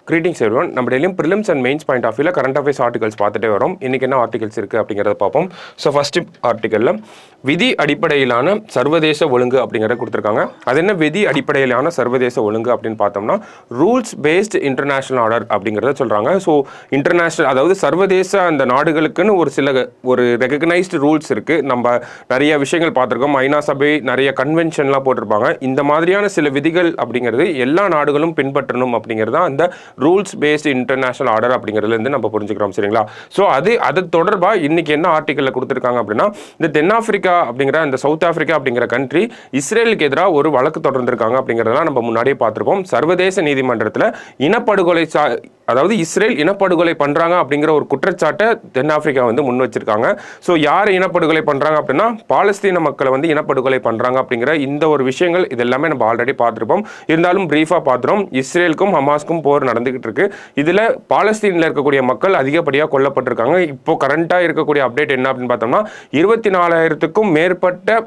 Greetings everyone. நம்ம டெய்லியும் prelims and mains point of வியூவில் கரண்ட் அஃபேர்ஸ் ஆர்டிகல்ஸ் பார்த்துட்டே வரோம். இன்றைக்கி என்ன ஆர்டிகல்ஸ் இருக்குது அப்படிங்கிறத பார்ப்போம். ஸோ ஃபஸ்ட்டு ஆர்டிக்கலில் விதி அடிப்படையிலான சர்வதேச ஒழுங்கு அப்படிங்கிறத கொடுத்துருக்காங்க. அது என்ன விதி அடிப்படையிலான சர்வதேச ஒழுங்கு அப்படின்னு பார்த்தோம்னா ரூல்ஸ் பேஸ்டு இன்டர்நேஷ்னல் ஆர்டர் அப்படிங்கிறத சொல்கிறாங்க. ஸோ இன்டர்நேஷ்னல் அதாவது சர்வதேச அந்த நாடுகளுக்குன்னு ஒரு ரெகக்னைஸ்டு ரூல்ஸ் இருக்குது. நம்ம நிறைய விஷயங்கள் பார்த்துருக்கோம். ஐநா சபை நிறைய கன்வென்ஷன்லாம் போட்டிருப்பாங்க. இந்த மாதிரியான சில விதிகள் அப்படிங்கிறது எல்லா நாடுகளும் பின்பற்றணும் அப்படிங்கிறது தான் அந்த ரூல்ஸ் பேஸ்ட் இன்டர்நேஷனல் ஆர்டர் அப்படிங்கிறதுலேருந்து நம்ம புரிஞ்சுக்கிறோம். சரிங்களா? ஸோ அது தொடர்பாக இன்னைக்கு என்ன ஆர்டிக்கலில் கொடுத்துருக்காங்க அப்படின்னா, இந்த தென்னாப்பிரிக்கா அப்படிங்கிற இந்த சவுத் ஆப்பிரிக்கா அப்படிங்கிற கண்ட்ரி இஸ்ரேலுக்கு எதிராக ஒரு வழக்கு தொடர்ந்துருக்காங்க அப்படிங்கிறதெல்லாம் நம்ம முன்னாடியே பார்த்துருப்போம். சர்வதேச நீதிமன்றத்தில் இனப்படுகொலை அதாவது இஸ்ரேல் இனப்படுகொலை பண்ணுறாங்க அப்படிங்கிற ஒரு குற்றச்சாட்டை தென்னாப்பிரிக்கா முன் வச்சிருக்காங்க. ஸோ யார் இனப்படுகொலை பண்ணுறாங்க அப்படின்னா பாலஸ்தீன மக்களை இனப்படுகொலை பண்ணுறாங்க அப்படிங்கிற இந்த ஒரு விஷயங்கள் இது எல்லாமே நம்ம ஆல்ரெடி பார்த்துருப்போம். இருந்தாலும் பிரீஃபாக பார்த்துரும். இஸ்ரேலுக்கும் ஹமாஸ்க்கும் போர் நடந்துகிட்டு இருக்கு. இதில் பாலஸ்தீனில் இருக்கக்கூடிய மக்கள் அதிகப்படியாக கொல்லப்பட்டிருக்காங்க. இப்போ கரண்டாக இருக்கக்கூடிய அப்டேட் என்ன அப்படின்னு பார்த்தோம்னா 24,000க்கும் மேற்பட்ட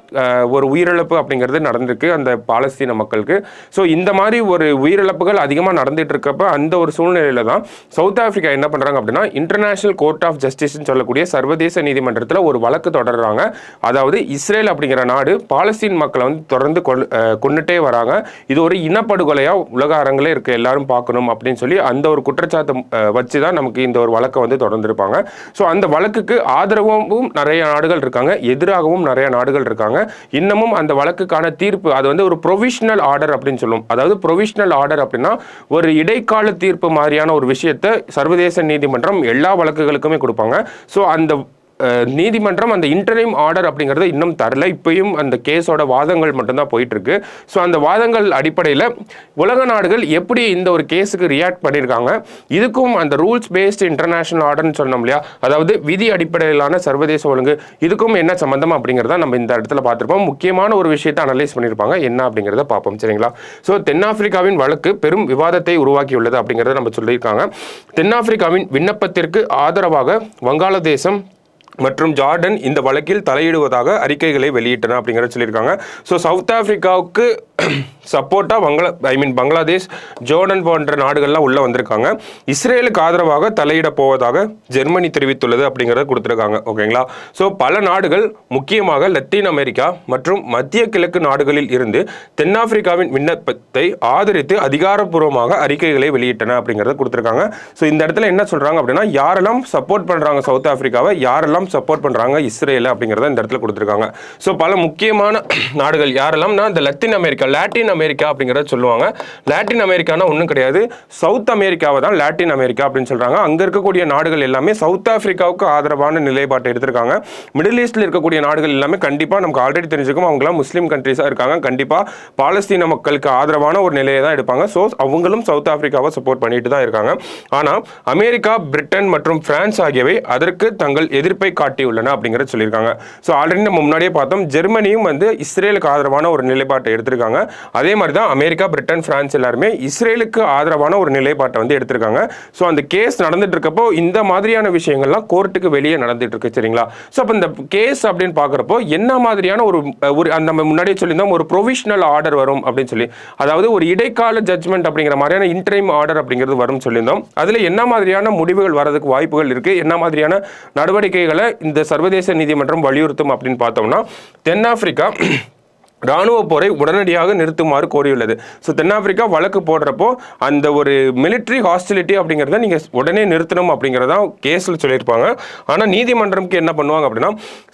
ஒரு உயிரிழப்பு அப்படிங்கிறது நடந்திருக்கு அந்த பாலஸ்தீன மக்களுக்கு. ஸோ இந்த மாதிரி ஒரு உயிரிழப்புகள் அதிகமாக நடந்துட்டு இருக்கப்ப அந்த ஒரு சூழ்நிலையில சவுத் ஆப்பிரிக்கா என்ன பண்றாங்க அப்படின்னா இன்டர்நேஷனல் கோர்ட் ஆஃப் ஜஸ்டிஸ் சொல்லக்கூடிய சர்வதேச நீதிமன்றத்தில் ஒரு வழக்கு தொடர்றாங்க. அதாவது இஸ்ரேல் அப்படிங்கிற நாடு பாலஸ்தீன் மக்களை தொடர்ந்து கொண்டுட்டே வராங்க. இது ஒரு இனப்படுகொலையா உலக அரங்கிலே இருக்க எல்லாரும் பார்க்கணும் அப்படின்னு சொல்லி அந்த ஒரு குற்றச்சாட்டை வச்சுதான் நமக்கு இந்த ஒரு வழக்கை தொடர்ந்துருப்பாங்க. ஸோ அந்த வழக்குக்கு ஆதரவும் நிறைய நாடுகள் இருக்காங்க, எதிராகவும் நிறைய நாடுகள் இருக்காங்க. இன்னமும் அந்த வழக்குக்கான தீர்ப்பு அது ஒரு ப்ரொவிஷனல் ஆர்டர் அப்படின்னு சொல்லுவோம். அதாவது ப்ரொவிஷனல் ஆர்டர் அப்படின்னா ஒரு இடைக்கால தீர்ப்பு மாதிரியான ஒரு விஷயத்தை சர்வதேச நீதிமன்றம் எல்லா வழக்குகளுக்குமே கொடுப்பாங்க. ஸோ அந்த நீதிமன்றம் அந்த இன்டரிம் ஆர்டர் அப்படிங்கிறத இன்னும் தரல. இப்பயும் அந்த கேஸோட வாதங்கள் மட்டும்தான் போயிட்டு இருக்கு. ஸோ அந்த வாதங்கள் அடிப்படையில் உலக நாடுகள் எப்படி இந்த ஒரு கேஸுக்கு ரியாக்ட் பண்ணியிருக்காங்க, இதுக்கும் அந்த ரூல்ஸ் பேஸ்ட் இன்டர்நேஷனல் ஆர்டர்னு சொன்னோம் இல்லையா, அதாவது விதி அடிப்படையிலான சர்வதேச ஒழுங்கு, இதுக்கும் என்ன சம்பந்தம் அப்படிங்கிறத நம்ம இந்த இடத்துல பார்த்துருப்போம். முக்கியமான ஒரு விஷயத்தை அனலைஸ் பண்ணியிருப்பாங்க. என்ன அப்படிங்கிறத பார்ப்போம். சரிங்களா? ஸோ தென்னாப்பிரிக்காவின் வழக்கு பெரும் விவாதத்தை உருவாக்கியுள்ளது அப்படிங்கிறத நம்ம சொல்லியிருக்காங்க. தென்னாப்பிரிக்காவின் விண்ணப்பத்திற்கு ஆதரவாக வங்காளதேசம் மற்றும் ஜார்டன் இந்த வழக்கில் தலையிடுவதாக அறிக்கைகளை வெளியிட்டன அப்படிங்கிறத சொல்லியிருக்காங்க. ஸோ சவுத் ஆப்பிரிக்காவுக்கு சப்போர்ட்டாக பங்களாதேஷ், ஜோர்டன் போன்ற நாடுகள்லாம் உள்ளே வந்திருக்காங்க. இஸ்ரேலுக்கு ஆதரவாக தலையிட போவதாக ஜெர்மனி தெரிவித்துள்ளது அப்படிங்கிறத கொடுத்துருக்காங்க. ஓகேங்களா? ஸோ பல நாடுகள் முக்கியமாக லத்தீன் அமெரிக்கா மற்றும் மத்திய கிழக்கு நாடுகளில் இருந்து தென்னாப்பிரிக்காவின் விண்ணப்பத்தை ஆதரித்து அதிகாரப்பூர்வமாக அறிக்கைகளை வெளியிட்டன அப்படிங்கிறத கொடுத்துருக்காங்க. ஸோ இந்த இடத்துல என்ன சொல்கிறாங்க அப்படின்னா யாரெல்லாம் சப்போர்ட் பண்ணுறாங்க சவுத் ஆப்பிரிக்காவை, யாரெல்லாம் சப்போர்ட் பண்ணுறாங்க இஸ்ரேல் அப்படிங்கிறத இந்த இடத்துல கொடுத்துருக்காங்க. ஸோ பல முக்கியமான நாடுகள் யாரெல்லாம்னா இந்த லாட்டின் அமெரிக்கா அப்படிங்கிறத சொல்லுவாங்க. லாட்டின் அமெரிக்கானா ஒன்றும் கிடையாது, சவுத் அமெரிக்காவை தான் லாட்டின் அமெரிக்கா அப்படின்னு சொல்கிறாங்க. அங்கே இருக்கக்கூடிய நாடுகள் எல்லாமே சவுத் ஆப்பிரிக்காவுக்கு ஆதரவான நிலைப்பாட்டை எடுத்திருக்காங்க. மிடில் ஈஸ்டில் இருக்கக்கூடிய நாடுகள் எல்லாமே கண்டிப்பாக நமக்கு ஆல்ரெடி தெரிஞ்சுக்கும், அவங்களாம் முஸ்லீம் கண்ட்ரிஸாக இருக்காங்க. கண்டிப்பாக பாலஸ்தீன மக்களுக்கு ஆதரவான ஒரு நிலையை தான் எடுப்பாங்க. ஸோ அவங்களும் சவுத் ஆப்பிரிக்காவை சப்போர்ட் பண்ணிட்டு தான் இருக்காங்க. ஆனால் அமெரிக்கா, பிரிட்டன் மற்றும் பிரான்ஸ் ஆகியவை அதற்கு தங்கள் எதிர்ப்பை காட்டியுள்ளன அப்படிங்கிறத சொல்லியிருக்காங்க. ஸோ ஆல்ரெடி நம்ம முன்னாடியே பார்த்தோம், ஜெர்மனியும் இஸ்ரேலுக்கு ஆதரவான ஒரு நிலைப்பாட்டை எடுத்திருக்காங்க. அதே மாதிரி தான் அமெரிக்கா, பிரிட்டன், பிரான்ஸ் எல்லாருமே இஸ்ரேலுக்கு ஆதரவான ஒரு நிலைப்பாட்டை எடுத்திருக்காங்க. ஸோ அந்த கேஸ் நடந்துட்டு இருக்கப்போ இந்த மாதிரியான விஷயங்கள்லாம் கோர்ட்டுக்கு வெளியே நடந்துட்டு இருக்கு. சரிங்களா? ஸோ அப்போ இந்த கேஸ் அப்படின்னு பார்க்குறப்போ என்ன மாதிரியான ஒரு நம்ம முன்னாடியே சொல்லியிருந்தோம், ஒரு ப்ரொவிஷனல் ஆர்டர் வரும் அப்படின்னு சொல்லி, அதாவது ஒரு இடைக்கால ஜட்ஜ்மெண்ட் அப்படிங்கிற மாதிரியான இன்டரிம் ஆர்டர் அப்படிங்கிறது வரும் சொல்லியிருந்தோம். அதில் என்ன மாதிரியான முடிவுகள் வரதுக்கு வாய்ப்புகள் இருக்கு, என்ன மாதிரியான நடவடிக்கைகளை இந்த சர்வதேச நீதிமன்றம் வலியுறுத்தும் அப்படின்னு பார்த்தோம்னா தென்னாப்பிரிக்கா ராணுவ போரை உடனடியாக நிறுத்துமாறு கோரியுள்ளது. ஸோ தென்னாப்பிரிக்கா வழக்கு போடுறப்போ அந்த ஒரு மிலிட்ரி ஹாஸ்டிலிட்டி அப்படிங்கிறத நீங்கள் உடனே நிறுத்தணும் அப்படிங்கிறதான் கேஸில் சொல்லியிருப்பாங்க. ஆனால் நீதிமன்றம்க்கு என்ன பண்ணுவாங்க அப்படின்னா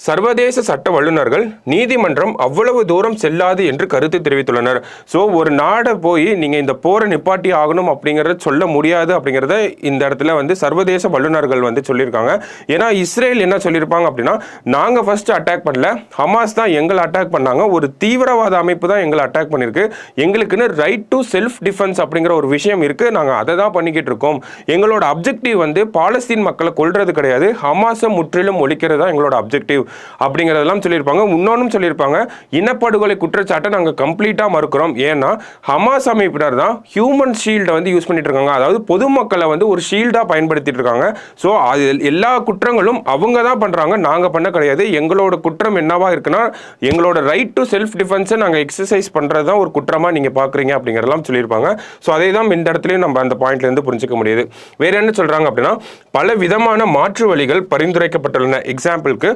சர்வதேச சட்ட வல்லுநர்கள் நீதிமன்றம் அவ்வளவு தூரம் செல்லாது என்று கருத்து தெரிவித்துள்ளனர். ஸோ ஒரு நாடை போய் நீங்கள் இந்த போரை நிப்பாட்டி ஆகணும் அப்படிங்கிறத சொல்ல முடியாது அப்படிங்கிறத இந்த இடத்துல சர்வதேச வல்லுநர்கள் சொல்லியிருக்காங்க. ஏன்னா இஸ்ரேல் என்ன சொல்லியிருப்பாங்க அப்படின்னா நாங்கள் ஃபர்ஸ்ட் அட்டாக் பண்ணல, ஹமாஸ் தான் எங்களை அட்டாக் பண்ணாங்க, ஒரு தீவிரவாத அமைப்பு தான் எங்களை அட்டாக் பண்ணிருக்கு, எங்களுக்குன்னு ரைட் டு செல்ஃப் டிஃபென்ஸ் அப்படிங்கிற ஒரு விஷயம் இருக்கு, நாங்கள் அதை தான் பண்ணிக்கிட்டு இருக்கோம், எங்களோட அப்ஜெக்டிவ் பாலஸ்தீன் மக்களை கொல்றது கிடையாது, ஹமாஸை முற்றிலும் ஒழிக்கிறது தான் எங்களோட அப்ஜெக்டிவ் அப்படிங்கிறதெல்லாம் சொல்லியிருப்பாங்க. இன்னொன்னும் சொல்லியிருப்பாங்க, இனப்படுகொலை குற்றச்சாட்டை நாங்கள் கம்ப்ளீட்டாக மறுக்கிறோம். ஏன்னா ஹமாஸ் அமைப்பினர் தான் ஹியூமன் ஷீல்டை யூஸ் பண்ணிட்டு இருக்காங்க, அதாவது பொதுமக்களை ஒரு ஷீல்டாக பயன்படுத்திட்டு இருக்காங்க. ஸோ அது எல்லா குற்றங்களும் அவங்க தான் பண்ணுறாங்க, நாங்கள் பண்ண கிடையாது. எங்களோட குற்றம் என்னவா இருக்குன்னா எங்களோட ரைட் டு செல்ஃப் டிஃபென்ஸை நாங்கள் எக்ஸசைஸ் பண்ணுறது தான் ஒரு குற்றமாக நீங்கள் பார்க்குறீங்க அப்படிங்கிறதெல்லாம் சொல்லியிருப்பாங்க. ஸோ அதே தான் இந்த இடத்துலையும் நம்ம அந்த பாயிண்ட்லேருந்து புரிஞ்சுக்க முடியுது. வேறு என்ன சொல்கிறாங்க அப்படின்னா, பல விதமான மாற்று வழிகள் பரிந்துரைக்கப்பட்டுள்ளன. எக்ஸாம்பிளுக்கு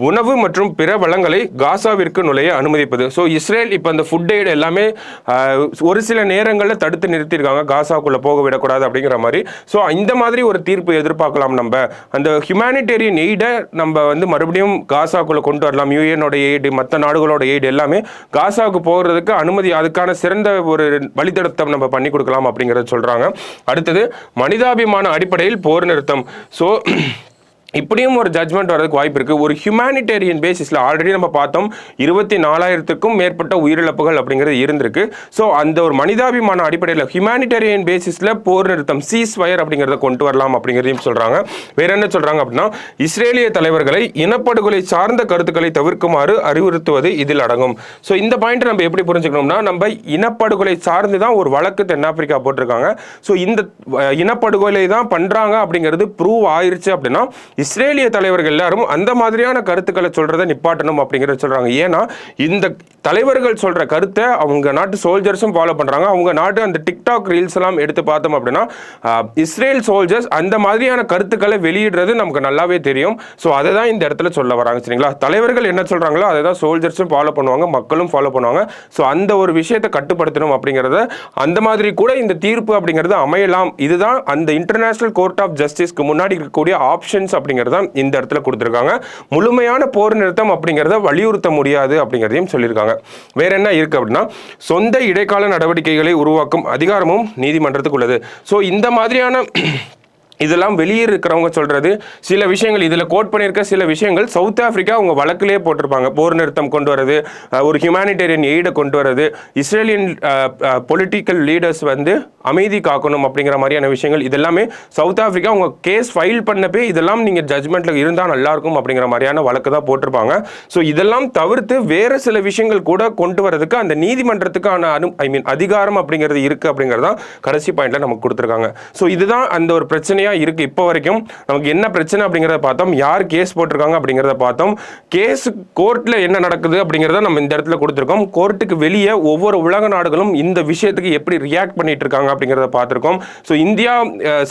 உணவு மற்றும் பிற வளங்களை காசாவிற்கு நுழைய அனுமதிப்பது. ஸோ இஸ்ரேல் இப்போ அந்த ஃபுட் எய்டு எல்லாமே ஒரு சில நேரங்களில் தடுத்து நிறுத்தியிருக்காங்க, காசாக்குள்ளே போக விடக்கூடாது அப்படிங்கிற மாதிரி. ஸோ இந்த மாதிரி ஒரு தீர்ப்பு எதிர்பார்க்கலாம். நம்ம அந்த ஹியூமானிட்டேரியன் எய்டை நம்ம வந்து மறுபடியும் காசாக்குள்ளே கொண்டு வரலாம். யுஎனோட எய்டு, மற்ற நாடுகளோட எய்டு எல்லாமே காசாவுக்கு போகிறதுக்கு அனுமதி, அதுக்கான சிறந்த ஒரு வழித்தடத்தை நம்ம பண்ணி கொடுக்கலாம் அப்படிங்கிறத சொல்கிறாங்க. அடுத்தது மனிதாபிமான அடிப்படையில் போர் நிறுத்தம். ஸோ இப்படியும் ஒரு ஜட்மெண்ட் வரதுக்கு வாய்ப்பு இருக்குது. ஒரு ஹியூமானிட்டேரியன் பேசிஸில் ஆல்ரெடி நம்ம பார்த்தோம் 24,000க்கும் மேற்பட்ட உயிரிழப்புகள் அப்படிங்கிறது இருந்திருக்கு. ஸோ அந்த ஒரு மனிதாபிமான அடிப்படையில் ஹியூமானிட்டேரியன் பேசிஸில் போர் நிறுத்தம், சீஸ் ஃபயர் அப்படிங்கிறத கொண்டு வரலாம் அப்படிங்கிறதையும் சொல்கிறாங்க. வேற என்ன சொல்கிறாங்க அப்படின்னா, இஸ்ரேலிய தலைவர்களை இனப்படுகொலை சார்ந்த கருத்துக்களை தவிர்க்குமாறு அறிவுறுத்துவது இதில் அடங்கும். ஸோ இந்த பாயிண்ட் நம்ம எப்படி புரிஞ்சுக்கணும்னா, நம்ம இனப்படுகொலை சார்ந்து தான் ஒரு வழக்கு தென்னாப்பிரிக்கா போட்டிருக்காங்க. ஸோ இந்த இனப்படுகொலை தான் பண்ணுறாங்க அப்படிங்கிறது ப்ரூவ் ஆயிடுச்சு அப்படின்னா இஸ்ரேலிய தலைவர்கள் எல்லாரும் அந்த மாதிரியான கருத்துக்களை சொல்றதை நிப்பாட்டணும் அப்படிங்கிறத சொல்றாங்க. ஏன்னா இந்த தலைவர்கள் சொல்ற கருத்தை அவங்க நாட்டு சோல்ஜர்ஸும் ஃபாலோ பண்றாங்க. அவங்க நாட்டு அந்த டிக்டாக் ரீல்ஸ் எல்லாம் எடுத்து பார்த்தோம் அப்படின்னா இஸ்ரேல் சோல்ஜர்ஸ் அந்த மாதிரியான கருத்துக்களை வெளியிடுறது நமக்கு நல்லாவே தெரியும். ஸோ அதை தான் இந்த இடத்துல சொல்ல வராங்க. சரிங்களா, தலைவர்கள் என்ன சொல்றாங்களோ அதை தான் சோல்ஜர்ஸும் ஃபாலோ பண்ணுவாங்க, மக்களும் ஃபாலோ பண்ணுவாங்க. ஸோ அந்த ஒரு விஷயத்தை கட்டுப்படுத்தணும் அப்படிங்கிறத, அந்த மாதிரி கூட இந்த தீர்ப்பு அப்படிங்கிறது அமையலாம். இதுதான் அந்த இன்டர்நேஷனல் கோர்ட் ஆஃப் ஜஸ்டிஸ்க்கு முன்னாடி இருக்கக்கூடிய ஆப்ஷன்ஸ் அப்படிங்கிறத இந்த இடத்துல கொடுத்திருக்காங்க. முழுமையான போர் நிறுத்தம் அப்படிங்கிறத வலியுறுத்த முடியாது அப்படிங்கிறதையும் சொல்லியிருக்காங்க. வேற என்ன இருக்கு அப்படின்னா, சொந்த இடைக்கால நடவடிக்கைகளை உருவாக்கும் அதிகாரமும் நீதிமன்றத்துக்கு உள்ளது. ஸோ இந்த மாதிரியான இதெல்லாம் வெளியே இருக்கிறவங்க சொல்றது சில விஷயங்கள், இதில் கோட் பண்ணியிருக்க சில விஷயங்கள் சவுத் ஆப்பிரிக்கா அவங்க வழக்கிலே போட்டிருப்பாங்க. போர் நிறுத்தம் கொண்டு வரது, ஒரு ஹியூமானிட்டேரியன் எய்டை கொண்டு வரது, இஸ்ரேலியன் பொலிட்டிக்கல் லீடர்ஸ் வந்து அமைதி காக்கணும் அப்படிங்கிற மாதிரியான விஷயங்கள், இதெல்லாமே சவுத் ஆப்பிரிக்கா அவங்க கேஸ் ஃபைல் பண்ணப்பே இதெல்லாம் நீங்கள் ஜட்மெண்ட்டில் இருந்தால் நல்லாயிருக்கும் அப்படிங்கிற மாதிரியான வழக்கு தான் போட்டிருப்பாங்க. ஸோ இதெல்லாம் தவிர்த்து வேறு சில விஷயங்கள் கூட கொண்டு வரதுக்கு அந்த நீதிமன்றத்துக்கான அதிகாரம் அப்படிங்கிறது இருக்குது அப்படிங்கிறது தான் கடைசி பாயிண்ட்ல நமக்கு கொடுத்துருக்காங்க. ஸோ இதுதான் அந்த ஒரு பிரச்சனை இருக்கு. இப்போ வரைக்கும் நமக்கு என்ன பிரச்சனை அப்படிங்கறத பார்த்தோம், யார் கேஸ் போட்டிருக்காங்க அப்படிங்கறத பார்த்தோம், கேஸ் கோர்ட்ல என்ன நடக்குது அப்படிங்கறத நம்ம இந்த இடத்துல கொடுத்திருக்கோம். கோர்ட்டுக்கு வெளியே ஒவ்வொரு உலக நாடுகளும் இந்த விஷயத்துக்கு எப்படி ரியாக்ட் பண்ணிட்டு இருக்காங்க அப்படிங்கறத பார்த்திருக்கோம். ஸோ இந்தியா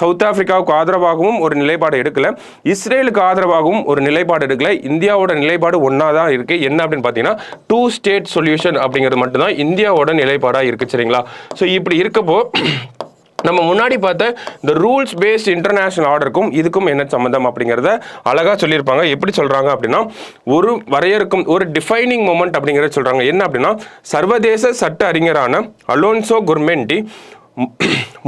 சவுத் ஆப்பிரிக்காவுக்கு ஆதரவாகவும் ஒரு நிலைப்பாடு எடுக்கல, இஸ்ரேலுக்கு ஆதரவாகவும் ஒரு நிலைப்பாடு எடுக்கல. இந்தியாவோட நிலைப்பாடு ஒன்னா தான் இருக்கு. என்ன அப்படின்னு பார்த்தீங்கன்னா, 2 ஸ்டேட் சொல்யூஷன் அப்படிங்கிறது மட்டும்தான் இந்தியாவோட நிலைப்பாடா இருக்கு. சரிங்களா, ஸோ இப்படி இருக்கப்போ நம்ம முன்னாடி பார்த்த இந்த ரூல்ஸ் பேஸ்ட் இன்டர்நேஷனல் ஆர்டருக்கும் இதுக்கும் என்ன சம்மந்தம் அப்படிங்கிறத அழகாக சொல்லியிருப்பாங்க. எப்படி சொல்கிறாங்க அப்படின்னா, ஒரு வரையறுக்கும் ஒரு டிஃபைனிங் மொமெண்ட் அப்படிங்கிறத சொல்கிறாங்க. என்ன அப்படின்னா, சர்வதேச சட்ட அறிஞரான அலோன்சோ குர்மென்டி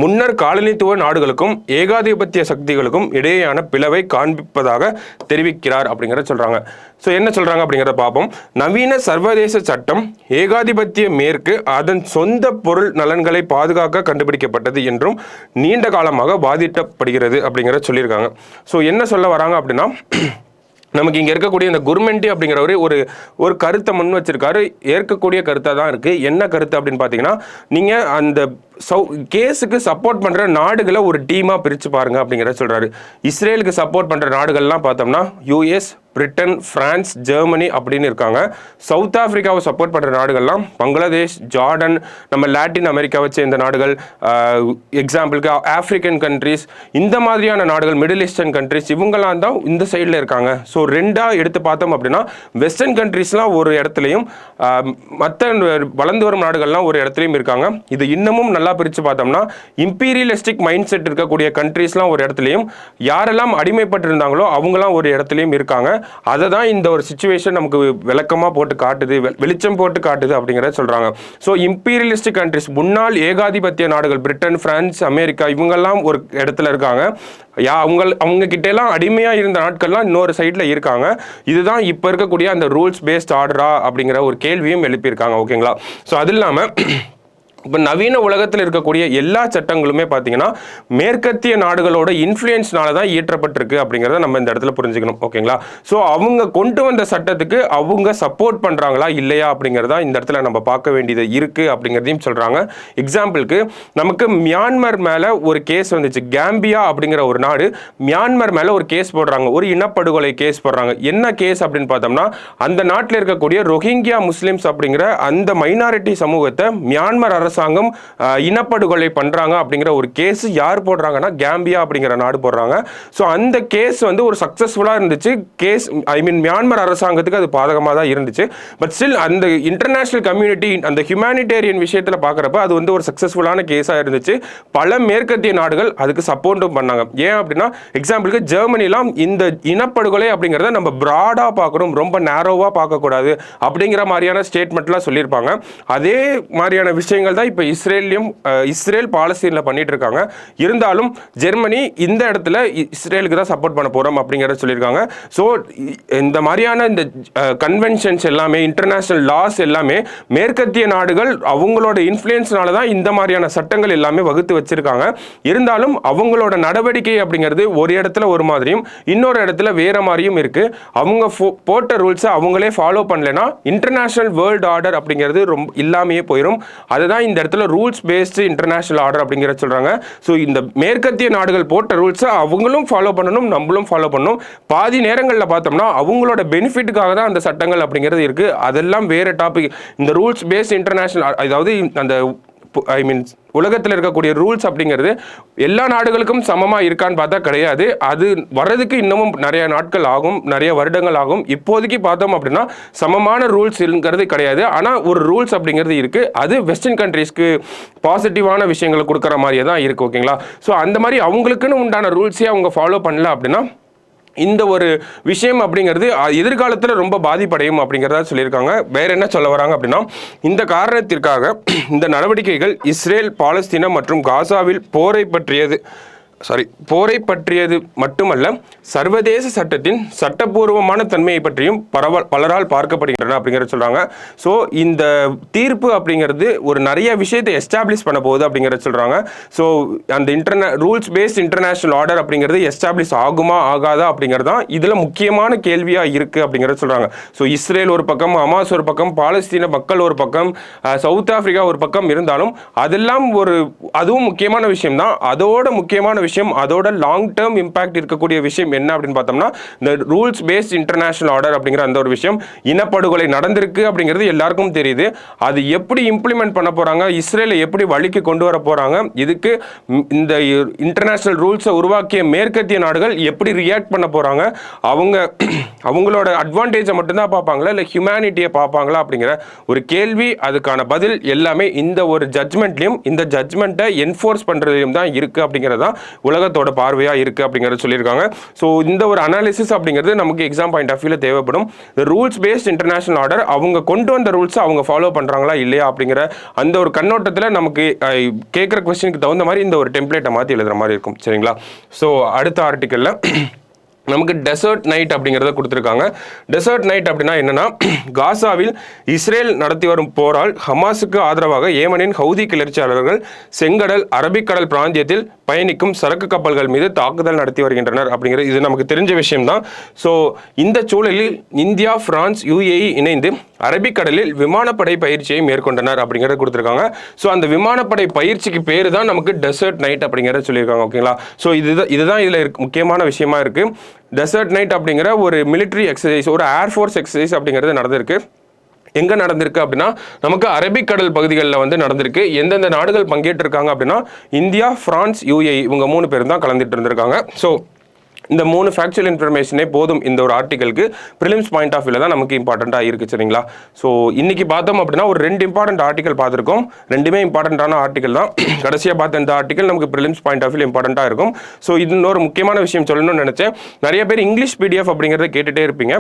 முன்னர் காலனித்துவ நாடுகளுக்கும் ஏகாதிபத்திய சக்திகளுக்கும் இடையேயான பிளவை காண்பிப்பதாக தெரிவிக்கிறார் அப்படிங்கிறத சொல்கிறாங்க. ஸோ என்ன சொல்கிறாங்க அப்படிங்கிறத பார்ப்போம். நவீன சர்வதேச சட்டம் ஏகாதிபத்திய மேற்கு அதன் சொந்த பொருள் நலன்களை பாதுகாக்க கண்டுபிடிக்கப்பட்டது என்றும் நீண்ட காலமாக பாதிக்கப்படுகிறது அப்படிங்கிறத சொல்லியிருக்காங்க. ஸோ என்ன சொல்ல வராங்க அப்படின்னா, நமக்கு இங்கே இருக்கக்கூடிய இந்த குர்மென்டி அப்படிங்கிறவரு ஒரு கருத்தை முன் வச்சிருக்காரு. ஏற்கக்கூடிய கருத்தாக தான் இருக்குது. என்ன கருத்து அப்படின்னு பார்த்தீங்கன்னா, நீங்கள் அந்த கேஸுக்கு சப்போர்ட் பண்ணுற நாடுகளை ஒரு டீமாக பிரித்து பாருங்கள் அப்படிங்கிறத சொல்கிறாரு. இஸ்ரேலுக்கு சப்போர்ட் பண்ணுற நாடுகள்லாம் பார்த்தோம்னா யூஎஸ், பிரிட்டன், பிரான்ஸ், ஜெர்மனி அப்படின்னு இருக்காங்க. சவுத் ஆப்பிரிக்காவை சப்போர்ட் பண்ணுற நாடுகள்லாம் பங்களாதேஷ், ஜார்டன், நம்ம லாட்டின் அமெரிக்காவை சேர்ந்த நாடுகள், எக்ஸாம்பிளுக்கு ஆப்பிரிக்கன் கண்ட்ரிஸ், இந்த மாதிரியான நாடுகள், மிடில் ஈஸ்டர்ன் கண்ட்ரிஸ், இவங்கெல்லாம் தான் இந்த சைடில் இருக்காங்க. ஸோ ரெண்டாக எடுத்து பார்த்தோம் அப்படின்னா, வெஸ்டர்ன் கண்ட்ரிஸ்லாம் ஒரு இடத்துலையும் மற்ற வளர்ந்து வரும் நாடுகள்லாம் ஒரு இடத்துலையும் இருக்காங்க. இது இன்னமும் நல்லா பிரித்து பார்த்தோம்னா, இம்பீரியலிஸ்டிக் மைண்ட் செட் இருக்கக்கூடிய கண்ட்ரிஸ்லாம் ஒரு இடத்துலையும், யாரெல்லாம் அடிமைப்பட்டு இருந்தாங்களோ அவங்களாம் ஒரு இடத்துலையும் இருக்காங்க. அதை தான் இந்த ஒரு சிச்சுவேஷன் நமக்கு விளக்கமாக போட்டு காட்டுது, வெளிச்சம் போட்டு காட்டுது அப்படிங்கிறத சொல்கிறாங்க. ஸோ இம்பீரியலிஸ்டிக் கண்ட்ரிஸ், முன்னாள் ஏகாதிபத்திய நாடுகள், பிரிட்டன், பிரான்ஸ், அமெரிக்கா, இவங்கெல்லாம் ஒரு இடத்துல இருக்காங்க. அவங்க கிட்ட எல்லாம் அடிமையாக இருந்த நாட்கள்லாம் இன்னொரு சைடில் இருக்காங்க. இதுதான் இப்போ இருக்கக்கூடிய அந்த ரூல்ஸ் பேஸ்ட் ஆர்டரா அப்படிங்கிற ஒரு கேள்வியும் எழுப்பியிருக்காங்க. ஓகேங்களா, ஸோ அது இல்லாமல் இப்போ நவீன உலகத்தில் இருக்கக்கூடிய எல்லா சட்டங்களுமே பார்த்தீங்கன்னா மேற்கத்திய நாடுகளோட இன்ஃப்ளூயன்ஸ்னால தான் இயற்றப்பட்டிருக்கு அப்படிங்கிறத நம்ம இந்த இடத்துல புரிஞ்சுக்கணும். ஓகேங்களா? ஸோ அவங்க கொண்டு வந்த சட்டத்துக்கு அவங்க சப்போர்ட் பண்ணுறாங்களா இல்லையா அப்படிங்கிறதா இந்த இடத்துல நம்ம பார்க்க வேண்டியது இருக்குது அப்படிங்கிறதையும் சொல்கிறாங்க. எக்ஸாம்பிளுக்கு நமக்கு மியான்மர் மேலே ஒரு கேஸ் வந்துச்சு. கேம்பியா அப்படிங்கிற ஒரு நாடு மியான்மர் மேலே ஒரு கேஸ் போடுறாங்க, ஒரு இனப்படுகொலை கேஸ் போடுறாங்க. என்ன கேஸ் அப்படின்னு பார்த்தோம்னா, அந்த நாட்டில் இருக்கக்கூடிய ரோஹிங்கியா முஸ்லிம்ஸ் அப்படிங்கிற அந்த மைனாரிட்டி சமூகத்தை மியான்மர் அரசாங்கம் இனப்படுகொலை பண்றாங்க அப்படிங்கிற ஒரு கேஸ் யார் போடுறாங்கன்னா கேம்பியா அப்படிங்கிற நாடு போடுறாங்க. ஸோ அந்த கேஸ் வந்து ஒரு சக்சஸ்ஃபுல்லா இருந்துச்சு. கேஸ் மியான்மர் அரசாங்கத்துக்கு அது பாதகமாக தான் இருந்துச்சு. பட் ஸ்டில் அந்த இன்டர்நேஷனல் கம்யூனிட்டி அந்த ஹியூமனிடேரியன் விஷயத்தில் பார்க்குறப்ப அது வந்து ஒரு சக்சஸ்ஃபுல்லான கேஸாக இருந்துச்சு. பல மேற்கத்திய நாடுகள் அதுக்கு சப்போர்ட்டும் பண்ணாங்க. ஏன் அப்படின்னா, எக்ஸாம்பிளுக்கு ஜெர்மனிலாம் இந்த இனப்படுகொலை அப்படிங்கிறத நம்ம ப்ராடாக பார்க்கணும், ரொம்ப நேரோவாக பார்க்கக்கூடாது அப்படிங்கிற மாதிரியான ஸ்டேட்மெண்ட்லாம் சொல்லியிருப்பாங்க. அதே மாதிரியான விஷயங்கள் தான் இப்போ இஸ்ரேல் பாலஸ்தீனில் பண்ணிட்டு இருக்காங்க. இருந்தாலும் ஜெர்மனி இந்த இடத்துல இஸ்ரேலுக்கு தான் சப்போர்ட் பண்ண போறோம் அப்படிங்கிறத சொல்லியிருக்காங்க. ஸோ இந்த மாதிரியான இந்த கன்வென்ஷன்ஸ் எல்லாமே, இன்டர்நேஷனல் லாஸ் எல்லாமே மேற்கத்திய நாடுகள் அவங்களோட இன்ஃப்ளூயன்ஸ்னால தான் இந்த மாதிரியான சட்டங்கள் எல்லாமே வகுத்து வச்சிருக்காங்க. இருந்தாலும் அவங்களோட நடவடிக்கை அப்படிங்கிறது ஒரு இடத்துல ஒரு மாதிரியும் இன்னொரு இடத்துல வேற மாதிரியும் இருக்கு. அவங்க போட்ட ரூல்ஸை அவங்களே ஃபாலோ பண்ணலைன்னா இன்டர்நேஷனல் வேர்ல்டு ஆர்டர் அப்படிங்கிறது ரொம்ப இல்லாமையே போயிடும். அதுதான் இந்த இடத்துல ரூல்ஸ் பேஸ்டு இன்டர்நேஷனல் ஆர்டர் அப்படிங்கிறத சொல்றாங்க. ஸோ இந்த மேற்கத்திய நாடுகள் போட்ட ரூல்ஸை அவங்களும் ஃபாலோ பண்ணணும், நம்மளும் ஃபாலோ பண்ணணும். பாதி நேரங்களில் பார்த்தோம்னா அவங்களோட பெனிஃபிட்டுக்காக தான் அந்த சட்டங்கள் அப்படிங்கிறது இருக்கு. அதெல்லாம் வேற டாபிக். இந்த ரூல்ஸ் பேஸ்ட் இன்டர்நேஷனல், அதாவது அந்த உலகத்தில் இருக்கக்கூடிய ரூல்ஸ் அப்படிங்கிறது எல்லா நாடுகளுக்கும் சமமாக இருக்கான்னு பார்த்தா கிடையாது. அது வர்றதுக்கு இன்னமும் நிறைய நாட்கள் ஆகும், நிறைய வருடங்கள் ஆகும். இப்போதைக்கு பார்த்தோம் அப்படின்னா சமமான ரூல்ஸ்ங்கிறது கிடையாது. ஆனால் ஒரு ரூல்ஸ் அப்படிங்கிறது இருக்கு. அது வெஸ்டர்ன் கண்ட்ரீஸ்க்கு பாசிட்டிவான விஷயங்களை கொடுக்குற மாதிரியே தான் இருக்கு. ஓகேங்களா? ஸோ அந்த மாதிரி அவங்களுக்குன்னு உண்டான ரூல்ஸே அவங்க ஃபாலோ பண்ணல அப்படின்னா இந்த ஒரு விஷயம் அப்படிங்கிறது எதிர்காலத்தில் ரொம்ப பாதிப்படையும் அப்படிங்கிறதா சொல்லியிருக்காங்க. வேற என்ன சொல்ல வராங்க அப்படின்னா, இந்த காரணத்திற்காக இந்த நடவடிக்கைகள் இஸ்ரேல், பாலஸ்தீனம் மற்றும் காசாவில் போரை பற்றியது மட்டுமல்ல, சர்வதேச சட்டத்தின் சட்டப்பூர்வமான தன்மையை பற்றியும் பலரால் பார்க்கப்படுகின்றன அப்படிங்கிறத சொல்றாங்க. ஸோ இந்த தீர்ப்பு அப்படிங்கிறது ஒரு நிறைய விஷயத்தை எஸ்டாப்ளிஷ் பண்ண போகுது அப்படிங்கிறத சொல்றாங்க. ஸோ அந்த ரூல்ஸ் பேஸ்ட் இன்டர்நேஷனல் ஆர்டர் அப்படிங்கிறது எஸ்டாப்ளிஷ் ஆகுமா ஆகாதா அப்படிங்கிறது தான் இதில் முக்கியமான கேள்வியாக இருக்குது அப்படிங்கிறத சொல்றாங்க. ஸோ இஸ்ரேல் ஒரு பக்கம், ஹமாஸ் ஒரு பக்கம், பாலஸ்தீன மக்கள் ஒரு பக்கம், சவுத் ஆப்பிரிக்கா ஒரு பக்கம் இருந்தாலும் அதெல்லாம் அதுவும் முக்கியமான விஷயம் தான். அதோட முக்கியமான விஷயம், அதோட லாங் டேர்ம் இம்பாக்ட் இருக்கக்கூடிய விஷயம் என்ன அப்படின்னு பார்த்தோம்னா, இந்த ரூல்ஸ் பேஸ்ட் இன்டர்நேஷனல் ஆர்டர் அப்படிங்கிற அந்த ஒரு விஷயம். இனப்படுகொலை நடந்திருக்கு அப்படிங்கிறது எல்லாருக்கும் தெரியுது. அது எப்படி இம்ப்ளிமெண்ட் பண்ண போறாங்க, இஸ்ரேலை எப்படி வழிக்கு கொண்டு வர போறாங்க, இதுக்கு இந்த இன்டர்நேஷனல் ரூல்ஸை உருவாக்கிய மேற்கத்திய நாடுகள் எப்படி ரியாக்ட் பண்ண போறாங்க, அவங்களோட அட்வான்டேஜை மட்டும்தான் பார்ப்பாங்களா இல்லை ஹியூமனிட்டியை பார்ப்பாங்களா அப்படிங்கிற ஒரு கேள்வி, அதுக்கான பதில் எல்லாமே இந்த ஒரு ஜட்மெண்ட்லையும், இந்த ஜட்மெண்ட்டை என்ஃபோர்ஸ் பண்றதுலையும் தான் இருக்கு அப்படிங்கிறதா உலகத்தோட பார்வையா இருக்கு அப்படிங்கறத சொல்லியிருக்காங்க. ஸோ இந்த ஒரு அனாலிசிஸ் அப்படிங்கிறது நமக்கு எக்ஸாம் பாயிண்ட் ஆஃப் வியூல தேவைப்படும். ரூல்ஸ் பேஸ்ட் இன்டர்நேஷனல் ஆர்டர் அவங்க கொண்டு வந்த ரூல்ஸ் அவங்க ஃபாலோ பண்றாங்களா இல்லையா அப்படிங்கிற அந்த ஒரு கண்ணோட்டத்தில் நமக்கு கேட்குற கொஸ்டினுக்கு தகுந்த மாதிரி இந்த ஒரு டெம்ப்ளேட்டை மாற்றி எழுதுற மாதிரி இருக்கும். சரிங்களா? ஸோ அடுத்த ஆர்டிக்கல்ல நமக்கு டெசர்ட் நைட் அப்படிங்கிறத கொடுத்துருக்காங்க. டெசர்ட் நைட் அப்படின்னா என்னன்னா, காசாவில் இஸ்ரேல் நடத்தி வரும் போரால் ஹமாஸுக்கு ஆதரவாக ஏமனின் ஹவுதி கிளர்ச்சியாளர்கள் செங்கடல், அரபிக்கடல் பிராந்தியத்தில் பயணிக்கும் சரக்கு கப்பல்கள் மீது தாக்குதல் நடத்தி வருகின்றனர் அப்படிங்கிறது இது நமக்கு தெரிஞ்ச விஷயம் தான். ஸோ இந்த சூழலில் இந்தியா, பிரான்ஸ், UAE இணைந்து அரபிக்கடலில் விமானப்படை பயிற்சியை மேற்கொண்டனர் அப்படிங்கிறத கொடுத்துருக்காங்க. ஸோ அந்த விமானப்படை பயிற்சிக்கு பேர் தான் நமக்கு டெசர்ட் நைட் அப்படிங்கிறத சொல்லியிருக்காங்க. ஓகேங்களா? ஸோ இதுதான் இதில் முக்கியமான விஷயமா இருக்கு. டெசர்ட் நைட் அப்படிங்கிற ஒரு மிலிட்ரி எக்ஸசைஸ், ஒரு ஏர்ஃபோர்ஸ் எக்ஸசைஸ் அப்படிங்கிறது நடந்திருக்கு. எங்க நடந்திருக்கு அப்படின்னா, நமக்கு அரபிக்கடல் பகுதிகளில் வந்து நடந்திருக்கு. எந்தெந்த நாடுகள் பங்கேற்றிருக்காங்க அப்படின்னா, இந்தியா, பிரான்ஸ், UAE இவங்க 3 பேரும் தான் கலந்துட்டு இருந்திருக்காங்க. ஸோ இந்த 3 ஃபேக்சுவல் இன்ஃபர்மேஷனே போதும் இந்த ஒரு ஆர்டிகலுக்கு. ப்ரிலிம்ஸ் பாயிண்ட் ஆஃப் வியூல தான் நமக்கு இம்பார்ட்டண்ட்டாக இருக்குது. சரிங்களா? ஸோ இன்னைக்கு பார்த்தோம் அப்படின்னா ஒரு 2 இம்பார்ட்டன்ட் ஆர்டிகல் பார்த்துருக்கோம். 2மே இம்பார்ட்டண்ட்டான ஆர்டிகல் தான். கடைசியாக பார்த்த இந்த ஆர்டிகல் நமக்கு ப்ரிலிம்ஸ் பாயிண்ட் ஆஃப் வியூல இம்பார்ட்டண்ட்டாக இருக்கும். ஸோ இது இன்னொரு முக்கியமான விஷயம் சொல்லணும்னு நினச்சேன். நிறைய பேர் இங்கிலீஷ் PDF அப்படிங்கிறத கேட்டுகிட்டே இருப்பீங்க.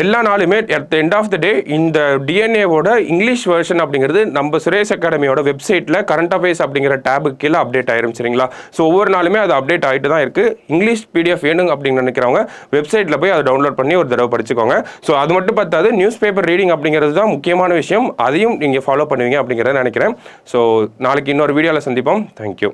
எல்லா நாளுமே at the end of the day இந்த DNAவோட இங்கிலீஷ் வெர்ஷன் அப்படிங்கிறது நம்ம சுரேஷ் அகாடமியோட வெப்சைட்டில் கரண்ட் அஃபேர்ஸ் அப்படிங்கிற டேபுக்கு கீழே அப்டேட் ஆயிரும். சரிங்களா? ஸோ ஒவ்வொரு நாளுமே அது அப்டேட் ஆகிட்டு தான் இருக்குது. இங்கிலீஷ் PDF வேணும் அப்படின்னு நினைக்கிறவங்க வெப்சைட்டில் போய் அதை டவுன்லோட் பண்ணி ஒரு தடவை படிச்சுக்கோங்க. ஸோ அது மட்டும் பார்த்தாது, நியூஸ் பேப்பர் ரீடிங் அப்படிங்கிறது தான் முக்கியமான விஷயம். அதையும் நீங்கள் ஃபாலோ பண்ணுவீங்க அப்படிங்கிறத நினைக்கிறேன். ஸோ நாளைக்கு இன்னொரு வீடியோவில் சந்திப்போம். தேங்க்யூ.